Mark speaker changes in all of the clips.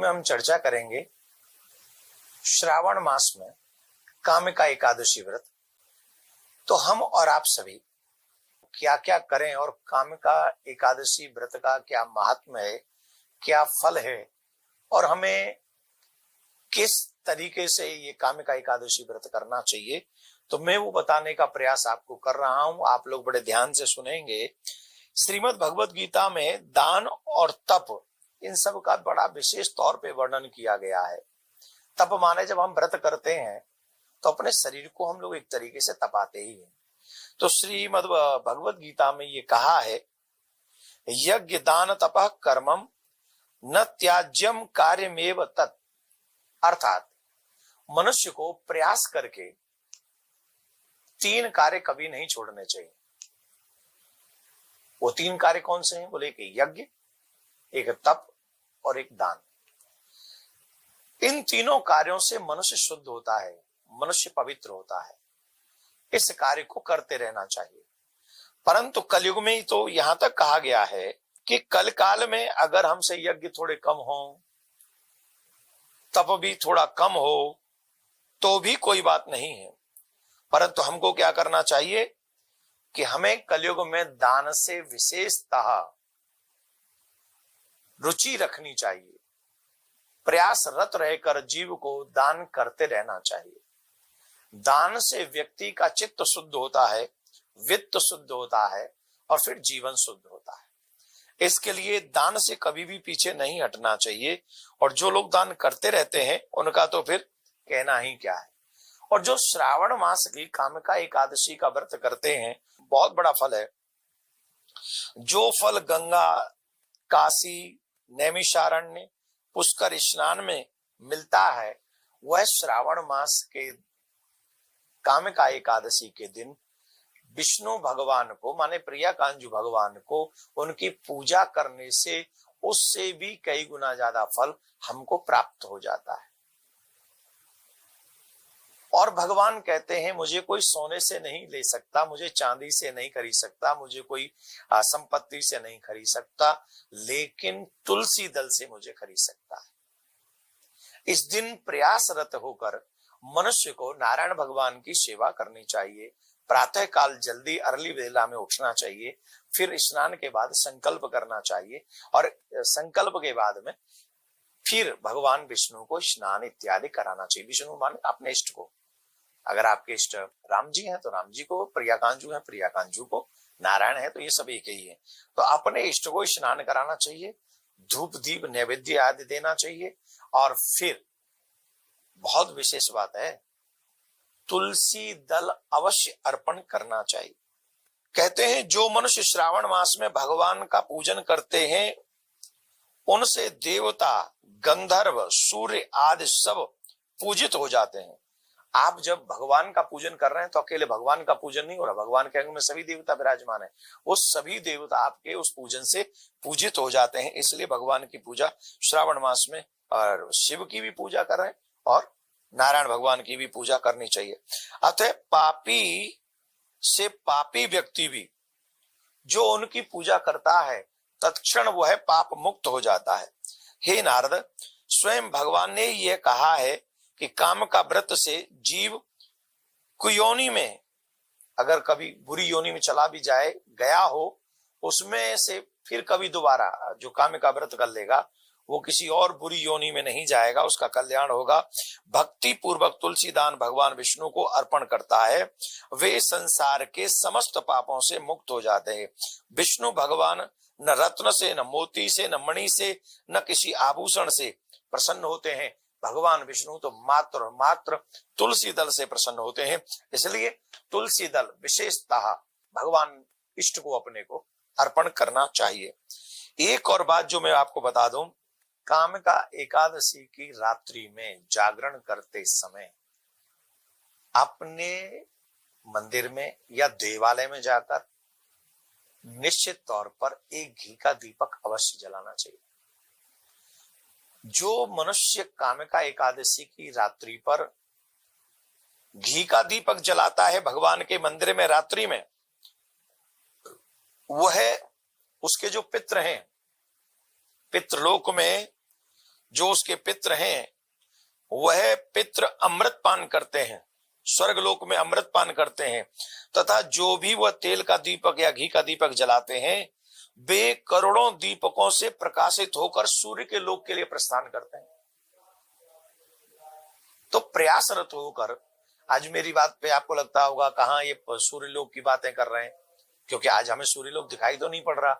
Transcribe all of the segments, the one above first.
Speaker 1: में हम चर्चा करेंगे श्रावण मास में कामिका एकादशी व्रत। तो हम और आप सभी क्या क्या करें और कामिका एकादशी व्रत का क्या महात्म्य है, क्या फल है और हमें किस तरीके से ये कामिका एकादशी व्रत करना चाहिए, तो मैं वो बताने का प्रयास आपको कर रहा हूं। आप लोग बड़े ध्यान से सुनेंगे। श्रीमद् भगवत गीता में दान और तप इन सब का बड़ा विशेष तौर पे वर्णन किया गया है। तप माने जब हम व्रत करते हैं तो अपने शरीर को हम लोग एक तरीके से तपाते ही हैं। तो श्रीमद् भगवत गीता में ये कहा है, यज्ञ दान तपः कर्मम न त्याज्यम कार्यमेव तत्। अर्थात मनुष्य को प्रयास करके 3 कार्य कभी नहीं छोड़ने चाहिए। वो 3 कार्य कौन से हैं? बोले एक यज्ञ, एक तप और एक दान। इन तीनों कार्यों से मनुष्य शुद्ध होता है, मनुष्य पवित्र होता है। इस कार्य को करते रहना चाहिए। परंतु कलयुग में तो यहां तक कहा गया है कि कल काल में अगर हमसे यज्ञ थोड़े कम हो, तप भी थोड़ा कम हो, तो भी कोई बात नहीं है। परंतु हमको क्या करना चाहिए कि हमें कलयुग में दान से विशेषतः रुचि रखनी चाहिए। प्रयासरत रहकर जीव को दान करते रहना चाहिए। दान से व्यक्ति का चित्त शुद्ध होता है, वित्त शुद्ध होता है और फिर जीवन शुद्ध होता है। इसके लिए दान से कभी भी पीछे नहीं हटना चाहिए। और जो लोग दान करते रहते हैं उनका तो फिर कहना ही क्या है। और जो श्रावण मास की कामिका एकादशी का व्रत करते हैं, बहुत बड़ा फल है। जो फल गंगा, काशी, नैमिषारण्य, पुष्कर स्नान में मिलता है, वह श्रावण मास के कामिका एकादशी के दिन विष्णु भगवान को माने प्रिया कांजू भगवान को उनकी पूजा करने से उससे भी कई गुना ज्यादा फल हमको प्राप्त हो जाता है। और भगवान कहते हैं, मुझे कोई सोने से नहीं ले सकता, मुझे चांदी से नहीं खरीद सकता, मुझे कोई संपत्ति से नहीं खरीद सकता, लेकिन तुलसी दल से मुझे खरीद सकता है। इस दिन प्रयासरत होकर मनुष्य को नारायण भगवान की सेवा करनी चाहिए। प्रातः काल जल्दी अर्ली वेला में उठना चाहिए। फिर स्नान के बाद संकल्प करना चाहिए और संकल्प के बाद में फिर भगवान विष्णु को स्नान इत्यादि कराना चाहिए। विष्णु माने अपने इष्ट को। अगर आपके इष्ट राम जी हैं तो राम जी को, प्रिया कांजू है प्रिया कांजू को, नारायण है तो ये सब एक ही है। तो अपने इष्ट को स्नान कराना चाहिए, धूप दीप नैवेद्य आदि देना चाहिए और फिर बहुत विशेष बात है, तुलसी दल अवश्य अर्पण करना चाहिए। कहते हैं जो मनुष्य श्रावण मास में भगवान का पूजन करते हैं उनसे देवता, गंधर्व, सूर्य आदि सब पूजित हो जाते हैं। आप जब भगवान का पूजन कर रहे हैं तो अकेले भगवान का पूजन नहीं हो रहा, भगवान के अंग में सभी देवता विराजमान है। वो सभी देवता आपके उस पूजन से पूजित हो जाते हैं। इसलिए भगवान की पूजा श्रावण मास में और शिव की भी पूजा कर रहे हैं और नारायण भगवान की भी पूजा करनी चाहिए। अतः पापी से पापी व्यक्ति भी जो उनकी पूजा करता है तत्क्षण वह पाप मुक्त हो जाता है। हे नारद, स्वयं भगवान ने यह कहा है कि काम का व्रत से जीव कुयोनि में अगर कभी बुरी योनि में चला भी जाए, गया हो, उसमें से फिर कभी दोबारा जो काम का व्रत कर लेगा वो किसी और बुरी योनि में नहीं जाएगा, उसका कल्याण होगा। भक्ति पूर्वक तुलसी दान भगवान विष्णु को अर्पण करता है, वे संसार के समस्त पापों से मुक्त हो जाते हैं। विष्णु भगवान न रत्न से, न मोती से, न मणि से, न किसी आभूषण से प्रसन्न होते हैं। भगवान विष्णु तो मात्र और मात्र तुलसी दल से प्रसन्न होते हैं। इसलिए तुलसी दल विशेषतः भगवान इष्ट को अपने को अर्पण करना चाहिए। एक और बात जो मैं आपको बता दूं, कामिका एकादशी की रात्रि में जागरण करते समय अपने मंदिर में या देवालय में जाकर निश्चित तौर पर एक घी का दीपक अवश्य जलाना चाहिए। जो मनुष्य कामिका एकादशी की रात्रि पर घी का दीपक जलाता है भगवान के मंदिर में रात्रि में, वह उसके जो पित्र हैं पितृलोक में जो उसके पितृ हैं वह पितृ अमृत पान करते हैं, स्वर्ग लोक में अमृत पान करते हैं, तथा जो भी वह तेल का दीपक या घी का दीपक जलाते हैं वे करोड़ों दीपकों से प्रकाशित होकर सूर्य के लोक के लिए प्रस्थान करते हैं। तो प्रयासरत होकर, आज मेरी बात पे आपको लगता होगा कहां ये सूर्य लोक की बातें कर रहे हैं, क्योंकि आज हमें सूर्य लोक दिखाई तो नहीं पड़ रहा,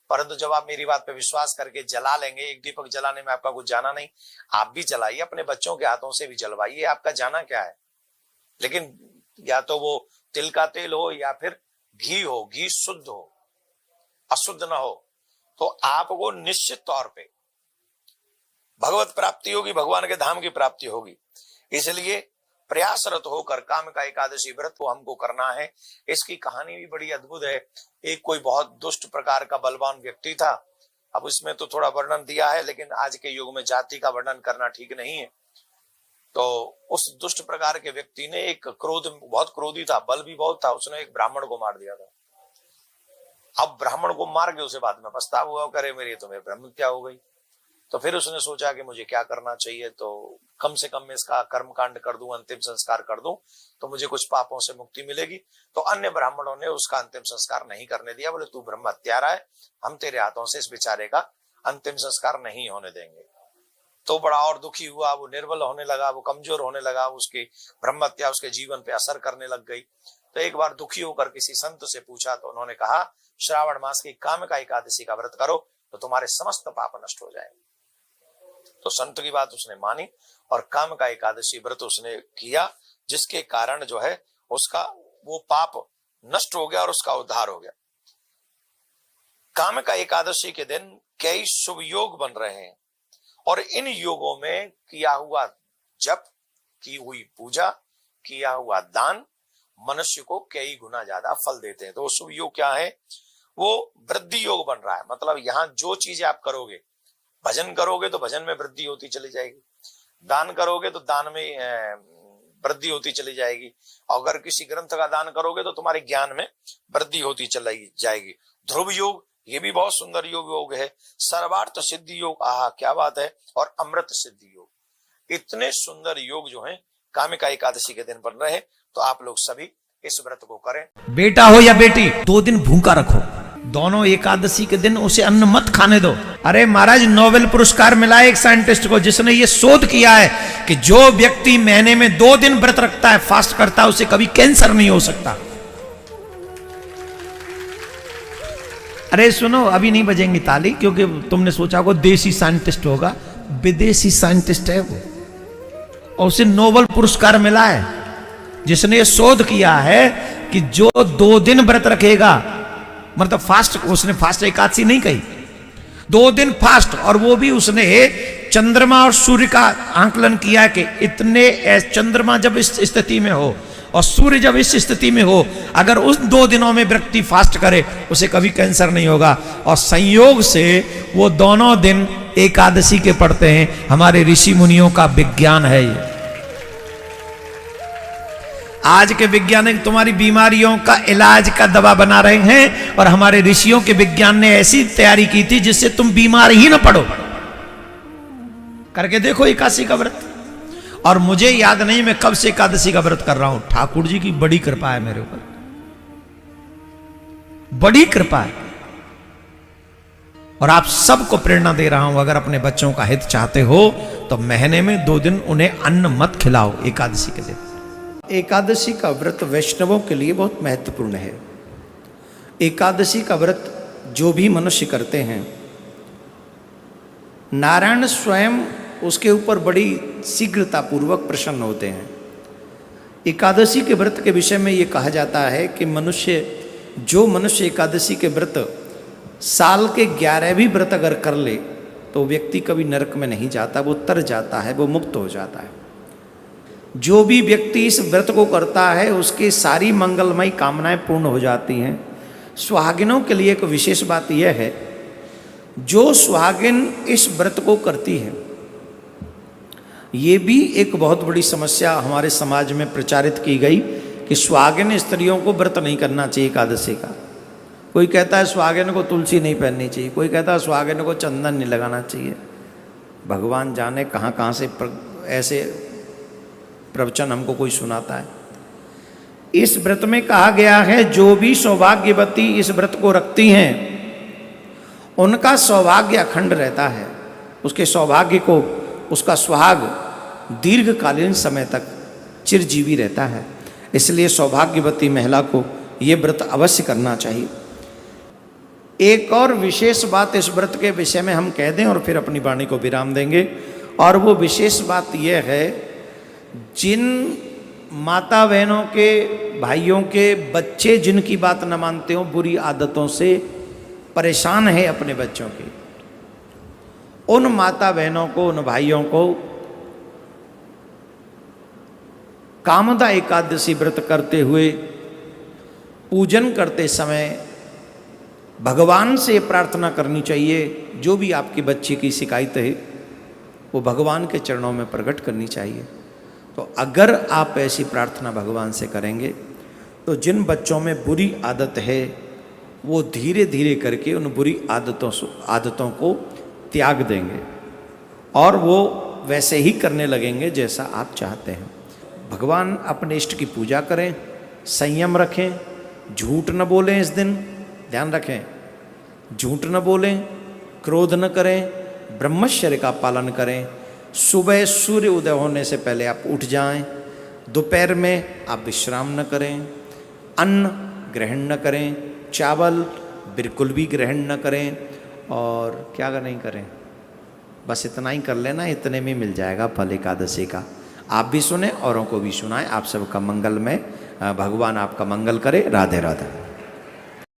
Speaker 1: परंतु जब आप मेरी बात पे विश्वास करके जला लेंगे, एक दीपक जलाने में आपका कुछ जाना नहीं, आप भी जलाइए, अपने बच्चों के हाथों से भी जलवाइए, आपका जाना क्या है। लेकिन या तो वो तिल का तेल हो या फिर घी हो, घी शुद्ध हो, अशुद्ध ना हो, तो आपको निश्चित तौर पे भगवत प्राप्ति होगी, भगवान के धाम की प्राप्ति होगी। इसलिए प्रयासरत होकर काम का एकादशी व्रत को हमको करना है। इसकी कहानी भी बड़ी अद्भुत है। एक कोई बहुत दुष्ट प्रकार का बलवान व्यक्ति था, अब इसमें तो थोड़ा वर्णन दिया है, लेकिन आज के युग में जाति का वर्णन करना ठीक नहीं है। तो उस दुष्ट प्रकार के व्यक्ति ने एक बहुत क्रोधी था, बल भी बहुत था, उसने एक ब्राह्मण को मार दिया था। अब ब्राह्मण को मार के उसे बाद में पछतावा हुआ, करे मेरी तो मेरी ब्रह्म हत्या हो गई। तो फिर उसने सोचा कि मुझे क्या करना चाहिए, तो कम से कम मैं इसका कर्म कांड कर दूं, अंतिम संस्कार कर दूं, तो मुझे कुछ पापों से मुक्ति मिलेगी। तो अन्य ब्राह्मणों ने उसका अंतिम संस्कार नहीं करने दिया, बोले तू ब्रह्म हत्यारा है, हम तेरे हाथों से इस बेचारे का अंतिम संस्कार नहीं होने देंगे। तो बड़ा और दुखी हुआ, वो निर्बल होने लगा, वो कमजोर होने लगा, उसकी ब्रह्म हत्या उसके जीवन पे असर करने लग गई। तो एक बार दुखी होकर किसी संत से पूछा, तो उन्होंने कहा श्रावण मास की काम का एकादशी का व्रत करो तो तुम्हारे समस्त पाप नष्ट हो जाएंगे। तो संत की बात उसने मानी और काम का एकादशी व्रत उसने किया, जिसके कारण जो है उसका वो पाप नष्ट हो गया और उसका उद्धार हो गया। काम का एकादशी के दिन कई शुभ योग बन रहे हैं और इन योगों में किया हुआ जप, की हुई पूजा, किया हुआ दान मनुष्य को कई गुना ज्यादा फल देते हैं। तो वो शुभ योग क्या है? वो वृद्धि योग बन रहा है। मतलब यहां जो चीजें आप करोगे, भजन करोगे तो भजन में वृद्धि होती चली जाएगी, दान करोगे तो दान में वृद्धि होती चली जाएगी, अगर किसी ग्रंथ का दान करोगे तो तुम्हारे ज्ञान में वृद्धि होती चली जाएगी। ध्रुव योग, ये भी बहुत सुंदर योग है। सर्वार्थ सिद्धि योग, आहा क्या बात है, और अमृत सिद्धि योग, इतने सुंदर योग जो है कामिका एकादशी के दिन बन रहे हैं। तो आप लोग सभी इस व्रत को करें।
Speaker 2: बेटा हो या बेटी, 2 दिन भूखा रखो, दोनों एकादशी के दिन उसे अन्न मत खाने दो। अरे महाराज, नोबेल पुरस्कार मिला एक साइंटिस्ट को जिसने ये शोध किया है कि जो व्यक्ति महीने में 2 दिन व्रत रखता है, फास्ट करता है, उसे कभी कैंसर नहीं हो सकता। अरे सुनो, अभी नहीं बजेंगी ताली, क्योंकि तुमने सोचा को देसी साइंटिस्ट होगा, विदेशी साइंटिस्ट है वो, और उसे नोबेल पुरस्कार मिला है जिसने ये शोध किया है कि जो 2 दिन व्रत रखेगा, मतलब फास्ट, उसने फास्ट एकादशी नहीं कही, 2 दिन फास्ट, और वो भी उसने चंद्रमा और सूर्य का आंकलन किया कि इतने, चंद्रमा जब इस स्थिति में हो और सूर्य जब इस स्थिति में हो, अगर उस 2 दिनों में व्यक्ति फास्ट करे उसे कभी कैंसर नहीं होगा। और संयोग से वो दोनों दिन एकादशी के पड़ते हैं। हमारे ऋषि मुनियों का विज्ञान है ये। आज के वैज्ञानिक तुम्हारी बीमारियों का इलाज का दवा बना रहे हैं, और हमारे ऋषियों के विज्ञान ने ऐसी तैयारी की थी जिससे तुम बीमार ही ना पड़ो। करके देखो एकादशी का व्रत। और मुझे याद नहीं मैं कब से एकादशी का व्रत कर रहा हूं, ठाकुर जी की बड़ी कृपा है मेरे ऊपर, बड़ी कृपा है। और आप सबको प्रेरणा दे रहा हूं, अगर अपने बच्चों का हित चाहते हो तो महीने में 2 दिन उन्हें अन्न मत खिलाओ एकादशी के दिन।
Speaker 3: एकादशी का व्रत वैष्णवों के लिए बहुत महत्वपूर्ण है। एकादशी का व्रत जो भी मनुष्य करते हैं, नारायण स्वयं उसके ऊपर बड़ी शीघ्रतापूर्वक प्रसन्न होते हैं। एकादशी के व्रत के विषय में ये कहा जाता है कि जो मनुष्य एकादशी के व्रत साल के 11 भी व्रत अगर कर ले तो व्यक्ति कभी नरक में नहीं जाता, वो तर जाता है, वो मुक्त हो जाता है। जो भी व्यक्ति इस व्रत को करता है उसकी सारी मंगलमयी कामनाएं पूर्ण हो जाती हैं। सुहागिनों के लिए एक विशेष बात यह है, जो सुहागिन इस व्रत को करती है, ये भी एक बहुत बड़ी समस्या हमारे समाज में प्रचारित की गई कि सुहागिन स्त्रियों को व्रत नहीं करना चाहिए एकादशी का। कोई कहता है सुहागिन को तुलसी नहीं पहननी चाहिए, कोई कहता है सुहागिन को चंदन नहीं लगाना चाहिए। भगवान जाने कहाँ कहाँ से ऐसे प्रवचन हमको कोई सुनाता है। इस व्रत में कहा गया है जो भी सौभाग्यवती इस व्रत को रखती हैं उनका सौभाग्य अखंड रहता है, उसके सौभाग्य को, उसका सुहाग दीर्घकालीन समय तक चिरजीवी रहता है। इसलिए सौभाग्यवती महिला को ये व्रत अवश्य करना चाहिए। एक और विशेष बात इस व्रत के विषय में हम कह दें और फिर अपनी वाणी को विराम देंगे, और वो विशेष बात यह है, जिन माता बहनों के, भाइयों के बच्चे जिनकी बात न मानते हो, बुरी आदतों से परेशान है अपने बच्चों के, उन माता बहनों को, उन भाइयों को कामदा एकादशी व्रत करते हुए, पूजन करते समय भगवान से प्रार्थना करनी चाहिए, जो भी आपकी बच्ची की शिकायत है वो भगवान के चरणों में प्रकट करनी चाहिए। तो अगर आप ऐसी प्रार्थना भगवान से करेंगे तो जिन बच्चों में बुरी आदत है वो धीरे धीरे करके उन बुरी आदतों को त्याग देंगे और वो वैसे ही करने लगेंगे जैसा आप चाहते हैं। भगवान अपने इष्ट की पूजा करें, संयम रखें, झूठ न बोलें, इस दिन ध्यान रखें, झूठ न बोलें, क्रोध न करें, ब्रह्मचर्य का पालन करें, सुबह सूर्य उदय होने से पहले आप उठ जाएं, दोपहर में आप विश्राम न करें, अन्न ग्रहण न करें, चावल बिल्कुल भी ग्रहण न करें, और क्या नहीं करें, बस इतना ही कर लेना, इतने में मिल जाएगा फल एकादशी का। आप भी सुने, औरों को भी सुनाएं। आप सबका मंगल में भगवान आपका मंगल करे। राधे राधे।